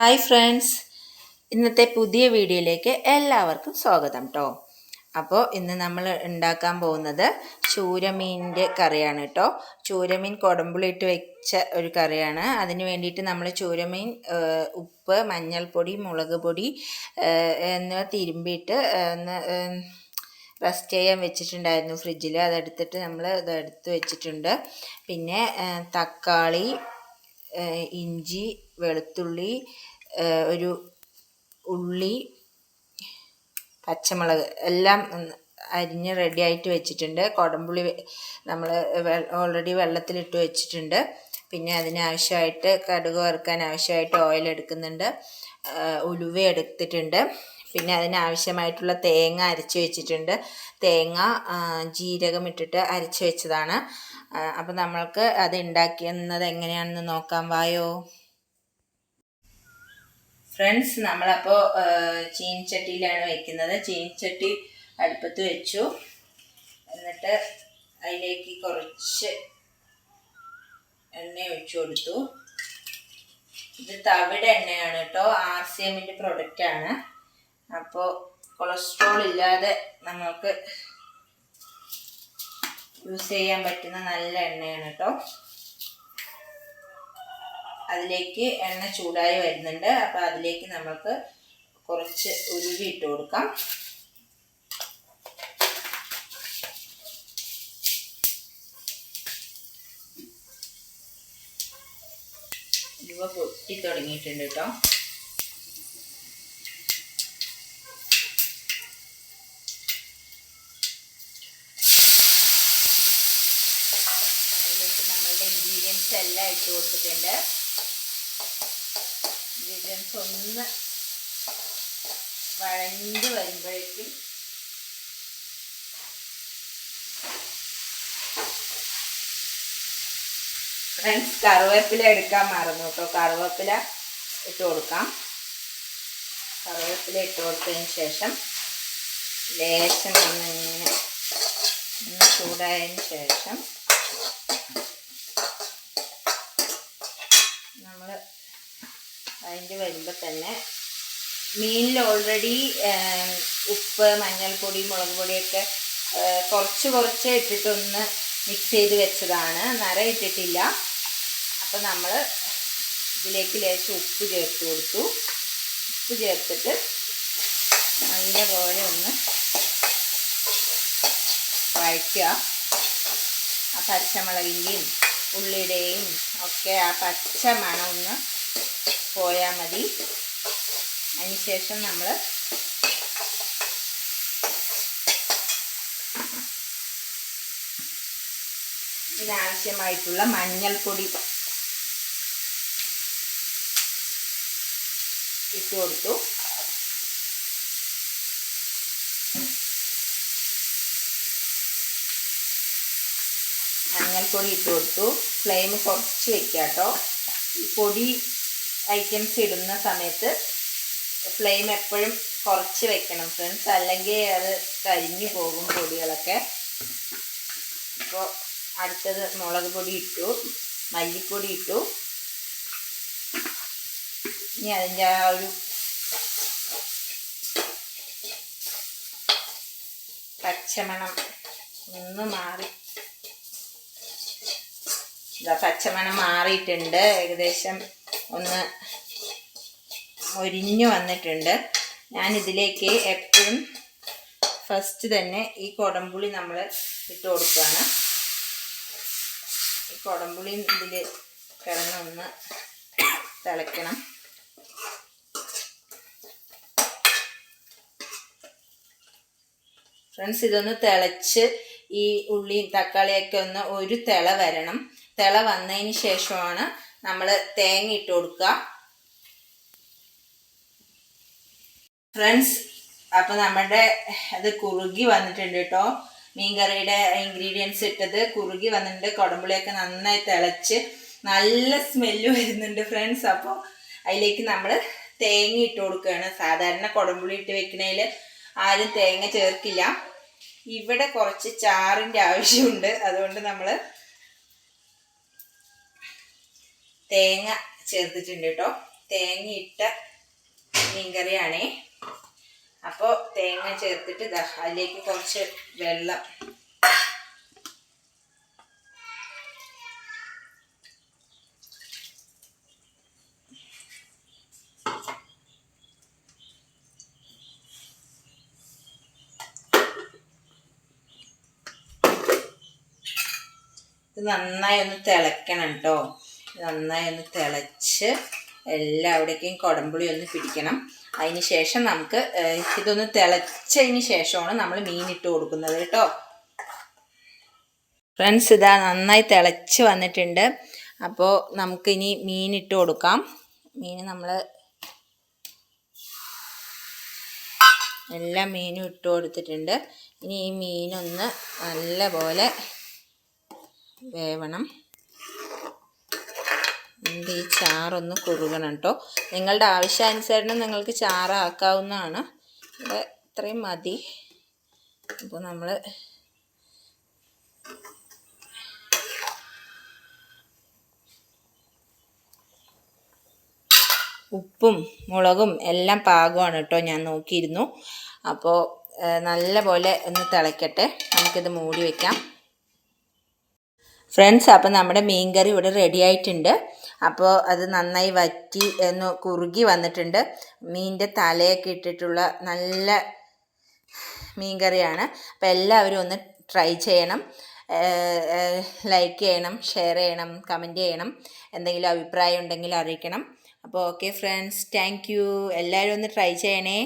Hi friends, ഇന്നത്തെ പുതിയ വീഡിയോയിലേക്ക് എല്ലാവർക്കും സ്വാഗതം കേട്ടോ. അപ്പോൾ ഇന്ന് നമ്മൾ ഉണ്ടാക്കാൻ പോകുന്നത് ചൂരമീനിൻ്റെ കറിയാണ് കേട്ടോ. ചൂരമീൻ കുടമ്പുളിയിട്ട് വെച്ച ഒരു കറിയാണ്. അതിന് വേണ്ടിയിട്ട് നമ്മൾ ചൂരമീൻ ഉപ്പ്, മഞ്ഞൾപ്പൊടി, മുളക് പൊടി എന്നിവ തിരുമ്പിയിട്ട് ഒന്ന് റെസ്റ്റ് ചെയ്യാൻ വെച്ചിട്ടുണ്ടായിരുന്നു ഫ്രിഡ്ജിൽ. അതെടുത്തിട്ട് നമ്മൾ ഇതെടുത്ത് വെച്ചിട്ടുണ്ട്. പിന്നെ തക്കാളി, ഇഞ്ചി, വെളുത്തുള്ളി, ഒരു ഉള്ളി, പച്ചമുളക് എല്ലാം അരിഞ്ഞ് റെഡി ആയിട്ട് വെച്ചിട്ടുണ്ട്. കുടംപുളി നമ്മൾ ഓൾറെഡി വെള്ളത്തിലിട്ട് വെച്ചിട്ടുണ്ട്. പിന്നെ അതിനാവശ്യമായിട്ട് കടുക് വറുക്കാൻ ആവശ്യമായിട്ട് ഓയിൽ എടുക്കുന്നുണ്ട്. ഉലുവ എടുത്തിട്ടുണ്ട്. പിന്നെ അതിനാവശ്യമായിട്ടുള്ള തേങ്ങ അരച്ച് വെച്ചിട്ടുണ്ട്. തേങ്ങ ജീരകം ഇട്ടിട്ട് അരച്ച് വെച്ചതാണ്. അപ്പം നമ്മൾക്ക് അത് ഉണ്ടാക്കുന്നത് എങ്ങനെയാണെന്ന് നോക്കാം, വായോ ഫ്രണ്ട്സ്. നമ്മളപ്പോൾ ചീനിച്ചട്ടിയിലാണ് വെക്കുന്നത്. ചീനിച്ചട്ടി അടുപ്പത്ത് വെച്ചു. എന്നിട്ട് അതിലേക്ക് കുറച്ച് എണ്ണ ഒഴിച്ചു കൊടുത്തു. ഇത് തവിട് എണ്ണയാണ് കേട്ടോ, RCMൻ്റെ പ്രൊഡക്റ്റാണ്. അപ്പോൾ കൊളസ്ട്രോൾ ഇല്ലാതെ നമുക്ക് യൂസ് ചെയ്യാൻ പറ്റുന്ന നല്ല എണ്ണയാണ് കേട്ടോ. അതിലേക്ക് എണ്ണ ചൂടായി വരുന്നുണ്ട്. അപ്പോൾ അതിലേക്ക് നമുക്ക് കുറച്ച് ഉലുവ ഇട്ട് കൊടുക്കാം. ഉലുവ പൊട്ടി തുടങ്ങിയിട്ടുണ്ട് കേട്ടോ. അതിലേക്ക് നമ്മളുടെ ഇൻഗ്രീഡിയൻസ് എല്ലാം ഇട്ട് കൊടുത്തിട്ടുണ്ട്. ഇൻഗ്രീഡിയൻസ് ഒന്ന് വഴഞ്ഞ് വരുമ്പോഴേക്കും ഫ്രണ്ട്സ് കറിവേപ്പില എടുക്കാൻ മറന്നു കേട്ടോ. കറിവേപ്പില ഇട്ട് കൊടുക്കാം. കറിവേപ്പില ഇട്ട് കൊടുത്തതിന് ശേഷം ലേശം ഒന്ന് ചൂടായതിന് ശേഷം നമ്മൾ അതിൻ്റെ വരുമ്പോൾ തന്നെ മീനിൽ ഓൾറെഡി ഉപ്പ്, മഞ്ഞൾപ്പൊടി, മുളക് പൊടിയൊക്കെ കുറച്ച് ഇട്ടിട്ടൊന്ന് മിക്സ് ചെയ്ത് വെച്ചതാണ്. നര ഇട്ടിട്ടില്ല. അപ്പോൾ നമ്മൾ ഇതിലേക്ക് ലേശം ഉപ്പ് ചേർത്ത് കൊടുത്തു. ഉപ്പ് ചേർത്തിട്ട് നല്ലപോലെ ഒന്ന് വഴറ്റുക. ആ പച്ചമുളകിൻ്റെയും ഉള്ളിയുടെയും ഒക്കെ ആ പച്ച മണം ഒന്ന് പോയാൽ മതി. അതിനുശേഷം നമ്മൾ ഇതിനാവശ്യമായിട്ടുള്ള മഞ്ഞൾപ്പൊടി ഇട്ട് കൊടുത്തു. മഞ്ഞൾപ്പൊടി ഇട്ട് കൊടുത്തു. ഫ്ലെയിം കുറച്ച് വെക്കുക കേട്ടോ. ഈ പൊടി ഐറ്റംസ് ഇടുന്ന സമയത്ത് ഫ്ലെയിം എപ്പോഴും കുറച്ച് വെക്കണം ഫ്രണ്ട്സ്, അല്ലെങ്കിൽ അത് കരിഞ്ഞു പോകും പൊടികളൊക്കെ. അപ്പോൾ അടുത്തത് മുളക് പൊടി ഇട്ടു, മല്ലിപ്പൊടി ഇട്ടു. ഇനി അതിൻ്റെ ആ ഒരു പച്ചമണം ഒന്ന് മാറി, പച്ചമണം മാറിയിട്ടുണ്ട്. ഏകദേശം ഒന്ന് മൊരിഞ്ഞു വന്നിട്ടുണ്ട്. ഞാനിതിലേക്ക് എപ്പോഴും ഫസ്റ്റ് തന്നെ ഈ കുടംപുളി നമ്മൾ ഇട്ട് കൊടുക്കുകയാണ്. ഈ കുടംപുളി ഇതിൽ കിടന്നൊന്ന് തിളയ്ക്കണം. ഫ്രണ്ട്സ്, ഇതൊന്ന് തിളച്ച് ഈ ഉള്ളിയും തക്കാളിയൊക്കെ ഒന്ന് ഒരു തിള വരണം. തിള വന്നതിന് ശേഷമാണ് നമ്മൾ തേങ്ങ ഇട്ട് കൊടുക്കുക. ഫ്രണ്ട്സ്, അപ്പോൾ നമ്മുടെ അത് കുറുകി വന്നിട്ടുണ്ട് കേട്ടോ. മീൻകറിയുടെ ഇൻഗ്രീഡിയൻസ് ഇട്ടത് കുറുകി വന്നിട്ടുണ്ട്. കുടംപുളിയൊക്കെ നന്നായി തിളച്ച് നല്ല സ്മെല്ല് വരുന്നുണ്ട് ഫ്രണ്ട്സ്. അപ്പോൾ അതിലേക്ക് നമ്മൾ തേങ്ങ ഇട്ട് കൊടുക്കുകയാണ്. സാധാരണ കുടംപുളി ഇട്ട് വെക്കണതിൽ ആരും തേങ്ങ ചേർക്കില്ല. ഇവിടെ കുറച്ച് ചാറിൻ്റെ ആവശ്യമുണ്ട്. അതുകൊണ്ട് നമ്മൾ തേങ്ങ ചേർത്തിട്ടുണ്ട് കേട്ടോ. തേങ്ങയിട്ട മീൻകറിയാണേ. അപ്പോൾ തേങ്ങ ചേർത്തിട്ട് അതിലേക്ക് കുറച്ച് വെള്ളം, ഇത് നന്നായി ഒന്ന് തിളയ്ക്കണം കേട്ടോ. നന്നായി ഒന്ന് തിളച്ച് എല്ലാവിടേക്കും കുടംപുളി ഒന്ന് പിടിക്കണം. അതിന് ശേഷം നമുക്ക് ഇതൊന്ന് തിളച്ചതിന് ശേഷമാണ് നമ്മൾ മീനിട്ട് കൊടുക്കുന്നത് കേട്ടോ. ഫ്രണ്ട്സ്, ഇതാ നന്നായി തിളച്ച് വന്നിട്ടുണ്ട്. അപ്പോൾ നമുക്കിനി മീനിട്ട് കൊടുക്കാം. മീൻ നമ്മൾ എല്ലാ മീനും ഇട്ട് കൊടുത്തിട്ടുണ്ട്. ഇനി ഈ മീനൊന്ന് നല്ലപോലെ വേവണം. ഈ ചാറൊന്ന് കുറുകണം കേട്ടോ. നിങ്ങളുടെ ആവശ്യാനുസരണം നിങ്ങൾക്ക് ചാറാക്കാവുന്നതാണ്. ഇവിടെ ഇത്രയും മതി. അപ്പോൾ നമ്മൾ ഉപ്പും മുളകും എല്ലാം പാകമാണ് കേട്ടോ. ഞാൻ നോക്കിയിരുന്നു. അപ്പോൾ നല്ല പോലെ ഒന്ന് തിളയ്ക്കട്ടെ. നമുക്കിത് മൂടി വയ്ക്കാം. ഫ്രണ്ട്സ്, അപ്പോൾ നമ്മുടെ മീൻ കറി ഇവിടെ റെഡി ആയിട്ടുണ്ട്. അപ്പോൾ അത് നന്നായി വറ്റി ഒന്ന് കുറുകി വന്നിട്ടുണ്ട്. മീനിൻ്റെ തലയൊക്കെ ഇട്ടിട്ടുള്ള നല്ല മീൻ കറിയാണ്. അപ്പോൾ എല്ലാവരും ഒന്ന് ട്രൈ ചെയ്യണം. ലൈക്ക് ചെയ്യണം, ഷെയർ ചെയ്യണം, കമൻറ്റ് ചെയ്യണം. എന്തെങ്കിലും അഭിപ്രായം ഉണ്ടെങ്കിൽ അറിയിക്കണം. അപ്പോൾ ഓക്കെ ഫ്രണ്ട്സ്, താങ്ക് യു. എല്ലാവരും ഒന്ന് ട്രൈ ചെയ്യണേ.